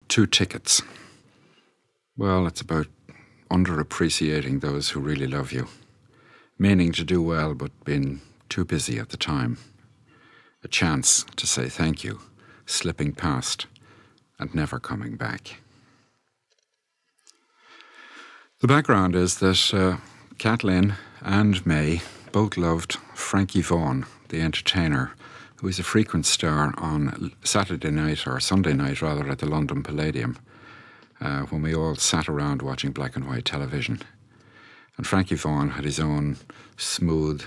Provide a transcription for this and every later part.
2 tickets. Well, it's about underappreciating those who really love you, meaning to do well but being too busy at the time. A chance to say thank you, slipping past and never coming back. The background is that Kathleen and May both loved Frankie Vaughan, the entertainer, who is a frequent star on Saturday night, or Sunday night rather, at the London Palladium, when we all sat around watching black and white television. And Frankie Vaughan had his own smooth,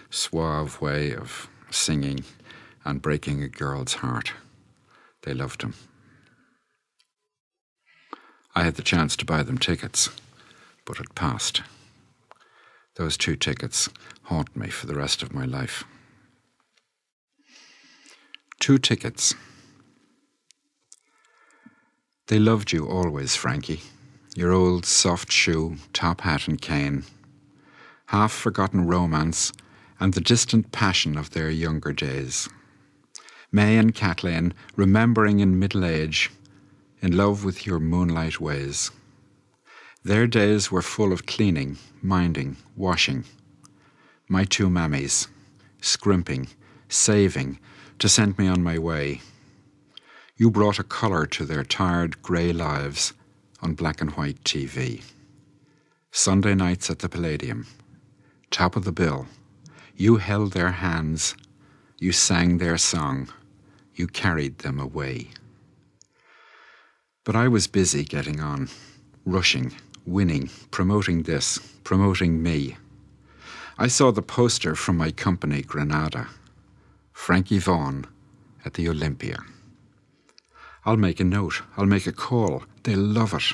suave way of singing and breaking a girl's heart. They loved him. I had the chance to buy them tickets, but it passed. Those 2 tickets haunt me for the rest of my life. 2 tickets. They loved you always, Frankie. Your old soft shoe, top hat and cane. Half-forgotten romance and the distant passion of their younger days. May and Kathleen, remembering in middle age, in love with your moonlight ways. Their days were full of cleaning, minding, washing. My 2 mammies, scrimping, saving to send me on my way. You brought a colour to their tired grey lives on black and white TV. Sunday nights at the Palladium, top of the bill. You held their hands, you sang their song, you carried them away. But I was busy getting on, rushing, winning, promoting this, promoting me. I saw the poster from my company, Granada. Frankie Vaughan at the Olympia. I'll make a note, I'll make a call, they'll love it.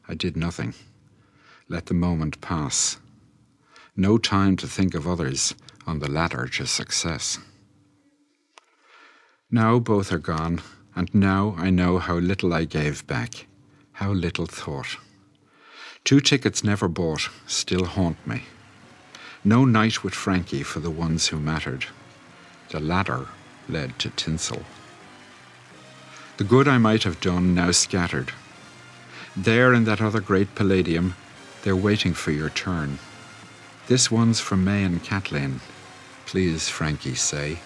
I did nothing. Let the moment pass. No time to think of others on the ladder to success. Now both are gone, and now I know how little I gave back, how little thought. 2 tickets never bought still haunt me. No night with Frankie for the ones who mattered. The ladder led to tinsel. The good I might have done now scattered. There in that other great Palladium, they're waiting for your turn. This one's from May and Kathleen. Please, Frankie, say.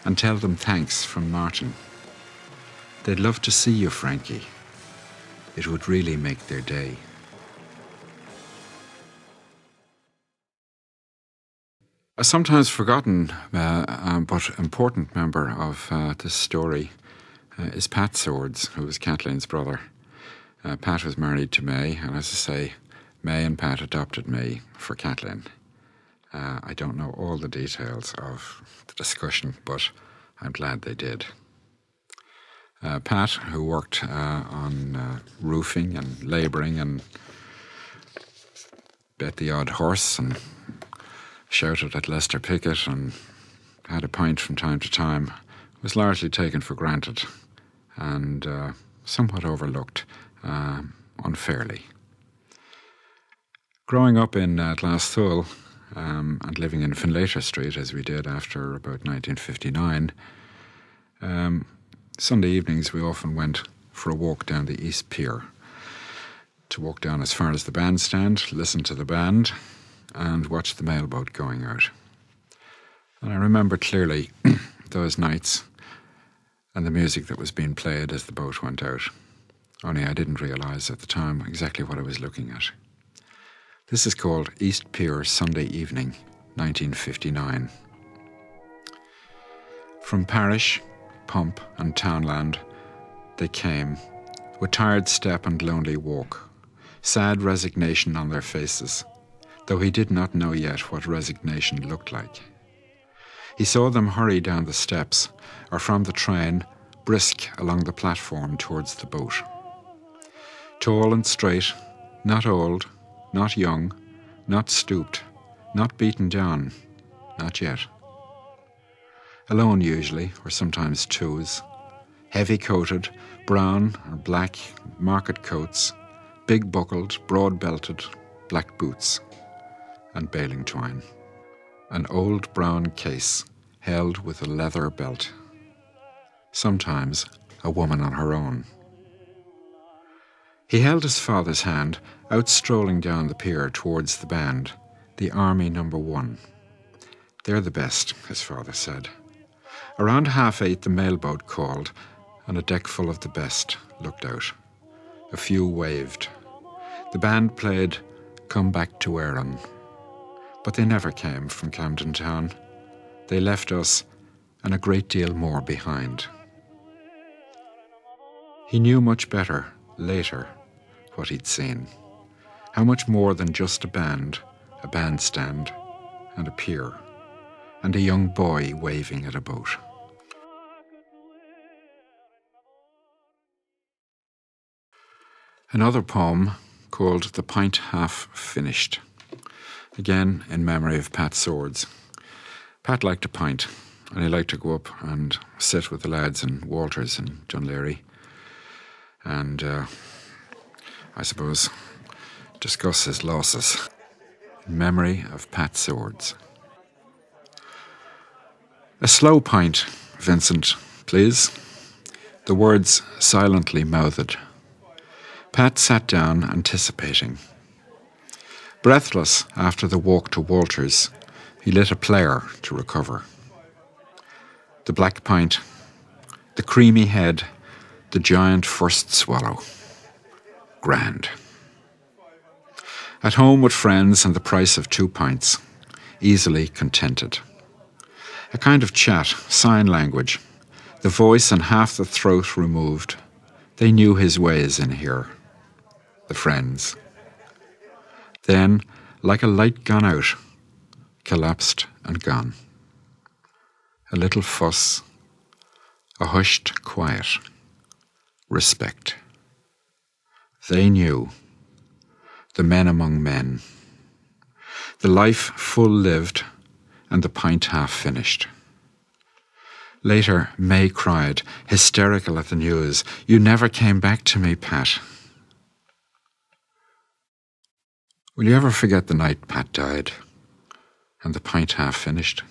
And tell them thanks from Martin. They'd love to see you, Frankie. It would really make their day. A sometimes forgotten but important member of this story is Pat Swords, who was Kathleen's brother. Pat was married to May, and as I say, May and Pat adopted me for Kathleen. I don't know all the details of the discussion, but I'm glad they did. Pat, who worked on roofing and labouring and bet the odd horse and shouted at Lester Pickett and had a pint from time to time, was largely taken for granted and somewhat overlooked unfairly. Growing up in Glasthule and living in Finlater Street, as we did after about 1959, Sunday evenings we often went for a walk down the East Pier, to walk down as far as the bandstand, listen to the band, and watch the mailboat going out. And I remember clearly those nights and the music that was being played as the boat went out. Only I didn't realise at the time exactly what I was looking at. This is called East Pier Sunday Evening, 1959. From parish, pump and townland they came, with tired step and lonely walk, sad resignation on their faces, though he did not know yet what resignation looked like. He saw them hurry down the steps, or from the train, brisk along the platform towards the boat. Tall and straight, not old, not young, not stooped, not beaten down, not yet. Alone usually, or sometimes twos, heavy-coated, brown or black market coats, big-buckled, broad-belted, black boots, and baling twine. An old brown case held with a leather belt. Sometimes a woman on her own. He held his father's hand, out strolling down the pier towards the band, the Army Number 1. "They're the best," his father said. Around 8:30 the mailboat called, and a deck full of the best looked out. A few waved. The band played "Come Back to Erin," but they never came from Camden Town. They left us and a great deal more behind. He knew much better, later, what he'd seen. How much more than just a band, a bandstand, and a pier, and a young boy waving at a boat. Another poem called "The Pint Half Finished," again in memory of Pat Swords. Pat liked a pint, and he liked to go up and sit with the lads in Walters and Dunleary, and I suppose discuss his losses. In memory of Pat Swords. "A slow pint, Vincent, please." The words silently mouthed. Pat sat down, anticipating. Breathless after the walk to Walters, he lit a player to recover. The black pint, the creamy head, the giant first swallow. Grand. At home with friends and the price of 2 pints, easily contented. A kind of chat, sign language, the voice and half the throat removed. They knew his ways in here, the friends. Then, like a light gone out, collapsed and gone. A little fuss, a hushed quiet, respect. They knew, the men among men, the life full lived and the pint half finished. Later, May cried, hysterical at the news, "You never came back to me, Pat." Will you ever forget the night Pat died and the pint half finished?